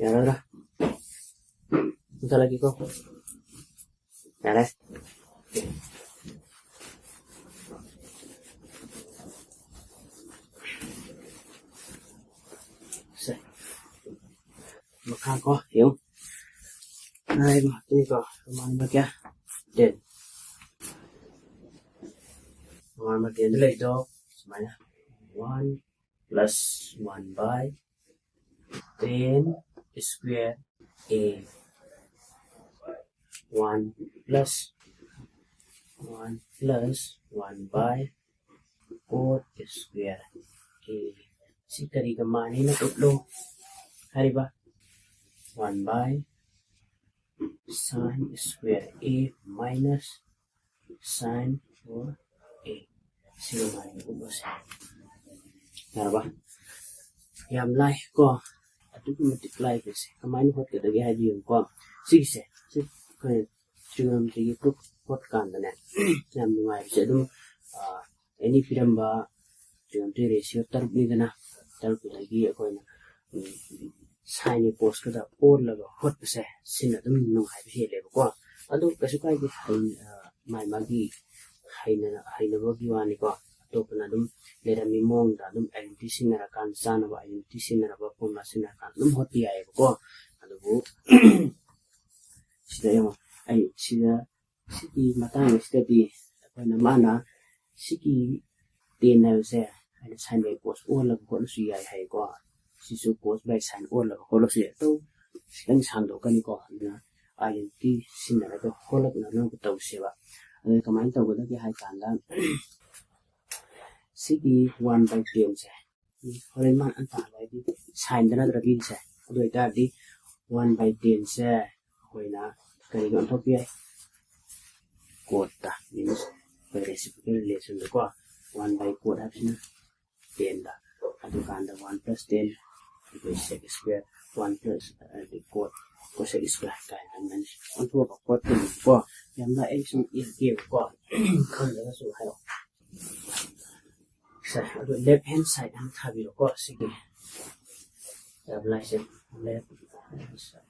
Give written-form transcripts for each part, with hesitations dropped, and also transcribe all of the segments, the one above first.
Yarada. Bentar lagi kok. Yara. Makha có hiểu hai mà đây có món mà kia điện món mà điện lấy cho mà nhá 1 plus 1 by 10 square a 1 plus 1 by 4 square a si kari ka mani na tutlo hari ba 1 by sine square a minus sine 4a. Sino mani ko ba siya? Naraba? Yam lai ko. Ito ko multiply kasi. Kamain ko ito dagi haji yung ko. Sige siya. Sige ko yung trigonometry ko pot kanda na. Yam lumay siya dum. Any film ba trigonometry ratio tarp ni na. Tarp lagi ako na. Sine post kada or laga hot se sina dum nung hai bi le ko adu kasu kai gi mai magi haina bogi wani ko to pana dum lera mi mong da dum identity sinara kan sana ba identity sinara ba poma sinara kan dum hoti ai ko adu bu sida yo ai sida siki matang sida bi ko na mana siki ten se ai sine post or laga ko su ai hai ko sisu post by sign or la holok se to kan san do kan ko na identity sinara ko holok na no ko to se ba ane kamain to da ki hai kan da sigi 1 by 10 se horen man an ta bai di sign da na da bi se do ita di 1 by 10 se hoina kari gon to pi kota minus by reciprocal relation da ko 1 by kota hapsina 10 da adu kan da 1 plus 10 cosec square 1 plus the cosec square kai nan on to ko ko ko yam na x is give ko kan da su hayo sa the left hand side an thabi ko sige apply se left hand side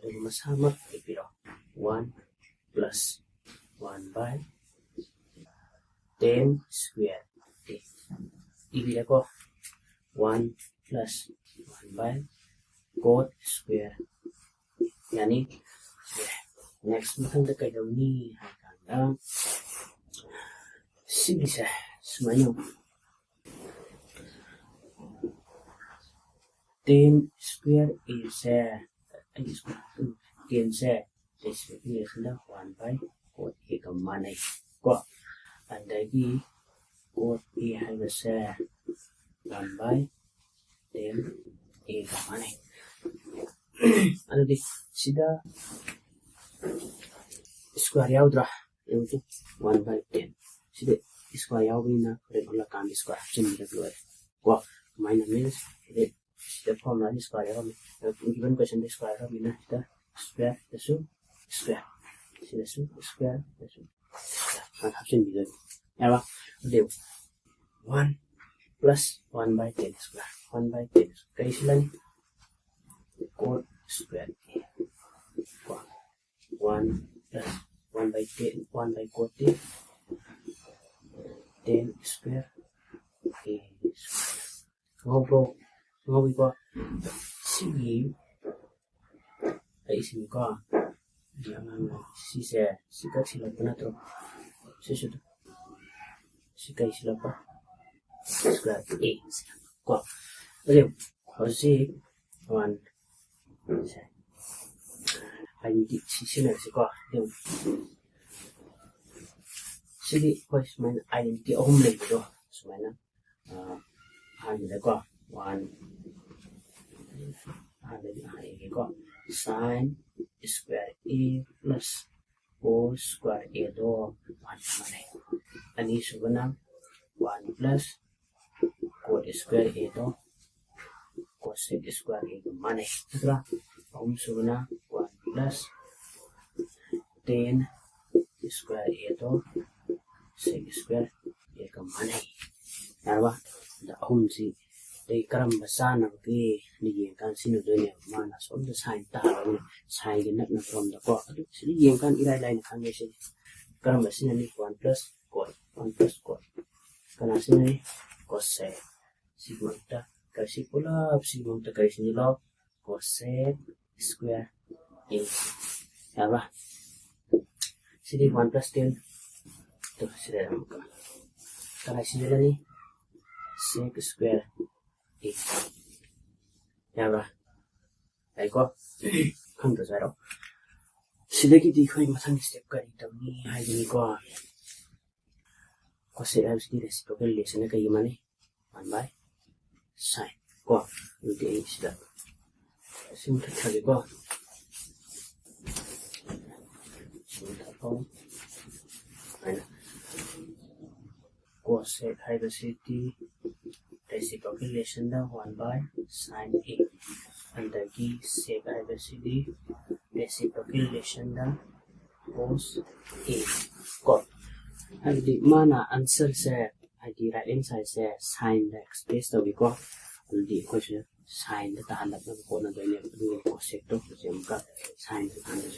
the masama ipiro 1 plus 1 by 10 square ibira ko 1 plus 1 by cot square yani next mukhang da kay daw ni hakanda sige sa sumayo 10 square is 10 se is la 1 by cot e kamanay ko andagi cot e haga sa 1 by 10 e kamanay ano di sida square yaudra yung 1 by 10 sida square yaudra na rin ulang kami square similar to it ko minus means sida form na square yaudra given question the square yaudra na sida square the square sida square the ang option dito yawa ulit 1 plus 1 by 10 square 1 by 10 kaya sila ni cot square 1 plus 1 by 10 1 by cot 10 square a square ngobi ko sige ay isimi ko si se sika sila pa na to sisudo sika sila pa square a ko okay kasi 1 identity sinara si ko yung sige ko isman identity ahum lang ito sumana ano ko 1 ano din ko sine square a plus cos square a do 1 naman ani subana 1 plus cot square a do cosec square a naman diba ahum subana 1 plus 10 square a do sec square a naman diba da ahum si day karam basa na ꯌꯦꯡ ꯀꯥꯟ ꯁꯤꯟꯅꯗꯣꯏꯅꯦꯕ ꯃꯥꯅ ꯁꯣꯝꯗ sign ꯇꯥꯔꯒꯅꯦ ꯁꯥꯏꯟꯒꯤ ꯅꯛꯅ ꯐꯣꯝꯗꯀꯣ ꯑꯗꯨ ꯁꯤꯗ ꯌꯦꯡ ꯀꯥꯟ ꯏꯔꯥꯏ ꯂꯥꯏꯅ ꯈꯪꯉꯦ ꯁꯤꯗꯤ ꯀꯔꯝꯕ ꯁꯤꯟꯅꯅꯤ 1 + cot 1 + cot ꯀꯅꯥ ꯁꯤꯟꯅꯅꯤ cosec ꯁꯤꯒꯤꯃꯛꯇ ꯀꯔꯤ ꯄꯨꯂꯞ ꯁꯤꯒꯤꯃꯛꯇ ꯀꯔꯤ ꯁꯤꯟꯖꯤꯜꯂꯣ cosec square a ꯌꯥꯕ꯭ꯔꯥ sidi 1 + 10 to sida amuka kala sida ni sec square a yaba ai ko khang da zaro sida ki di khoi mathang step kari tawni hai ni ko cosec as di reciprocal relation ka yimani 1/sin ko udi sida simple thagi ko cosec haibasiti reciprocal relation da 1/sin a andagi sec haibasiti reciprocal relation da cos a cot hadi mana answer se hadi right hand side se sin da express to bi ko andi ko se sin da ta halap na ko na do ne du cosec to jem ka sin da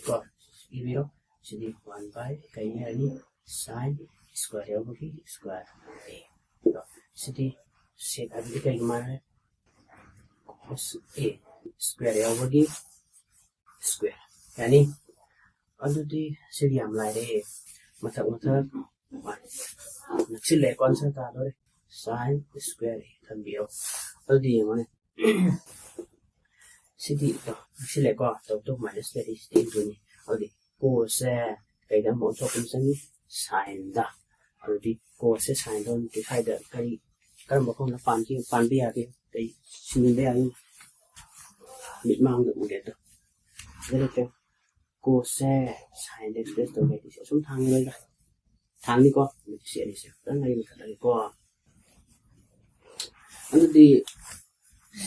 ko ibiro sidi 1/sin square yawagi square a sidi sec abdi kay gimana cos a square yawagi square yani adudi sidi am lai re mathak naksile kon sa ta do sin square thambiro adudi yamane sidi to naksile ko to minus le sidi duni adudi cos kay da mo to kun sani sin da already cos sin don decide kay karam ko na pan bi age kay sinin be ayu mit mang được một điểm to đây là cos sin express to cái sẽ xuống thang lên rồi thang đi con mình sẽ đi sẽ đó này mình phải có anh đi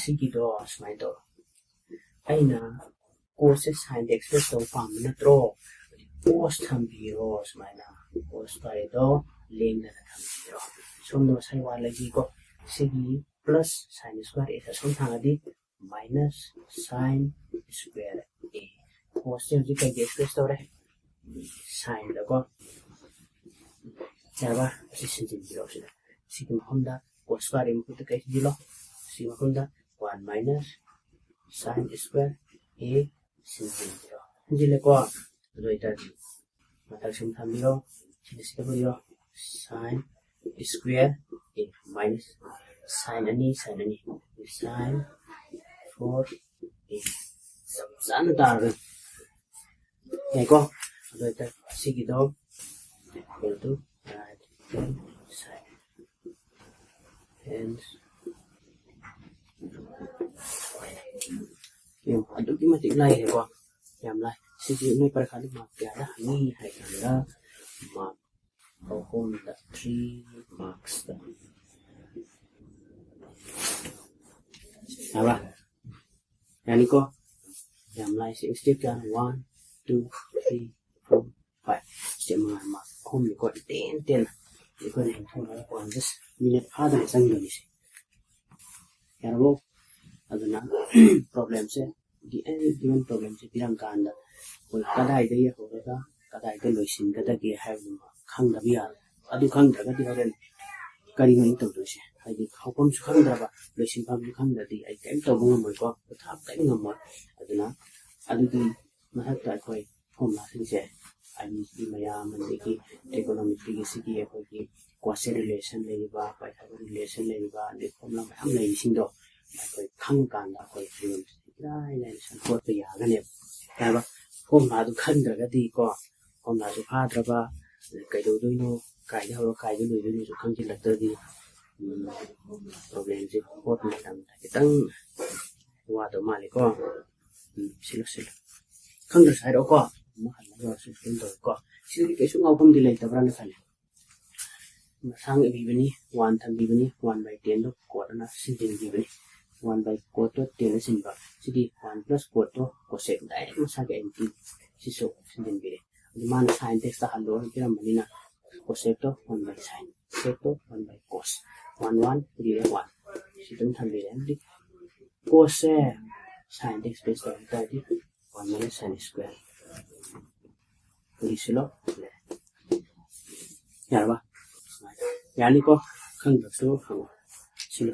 sigi do smile to ai na cos sin express to farm na tro cos tham biro smile na cos tay do leng na tham biro som do sai wa lagi ko sigi plus sin square is som thang adi minus sin square a cos ji kai express to re sin da ko chaba si sin ji biro sida sigi honda cos square in put kai ji lo sigi honda 1 minus sin square a sin ji biro ji le ko rồi ta matak sum tham biro sin square biro sin square a minus sin ani sin 4a sắp sẵn ta rồi này con rồi ta sẽ ghi đó equal to right hand side and nhưng mà đúng cái mà tiếng này thì con làm lại sẽ ghi nơi para khá mà cả đó ni hay là mà có con là 3 marks đó apa yang ni ko làm lại sẽ step ra 1 2 3 4 5 step mà không được gọi tên thì con này không có còn just minute ada sang được sih ya bo aduna problem se di any given problem se pirang kanda ko kadai de ya ho ga kadai de loisin ga da ge have ma khang da biya adu khang da ga di horen kari ngai to do se ai di khawpam su khang da ba loisin pham su khang da di ai kai to bu ngam ko thap kai ngam ma aduna adu di ma ha ta khoi hom la sin se ai di maya man de ki economic ki si ki ko ki quasi relation le ba Pythagoras relation le ba le formula ma ham nei sing do mai ko khang kan da ko film lai lai san ko to ya ga ne ta ba formula du khan da ga di ko formula su pha dra ba kai do do no kai da ho kai do do su khang chi la ta di problem ji ko ma dam ta tang wa do ma le ko sila khang da sai do ko ma han na su fin do ko sila ke su ngau pum di lai ta bra na khan sang e bibani 1 tham bibani 1/10 do cot na sin din bibani 1/cot to 10 sin ba sidi 1 plus cot to cosec direct ma sa ke nt si so sin din bi di man sin text ta halo kira manina cosec to 1/sin sec to 1/cos 1 1 3 1 si tum tham bi di cosec sin x base ꯇꯥꯔꯗꯤ 1 minus sin square ꯍꯧꯖꯤꯛꯁꯤꯂꯣ ꯌꯥꯔꯕ ꯌꯥꯅꯤꯀꯣ ꯈꯪꯗ꯭ꯔꯁꯨ ꯍꯪꯉꯣ ꯁꯤꯜꯂꯣ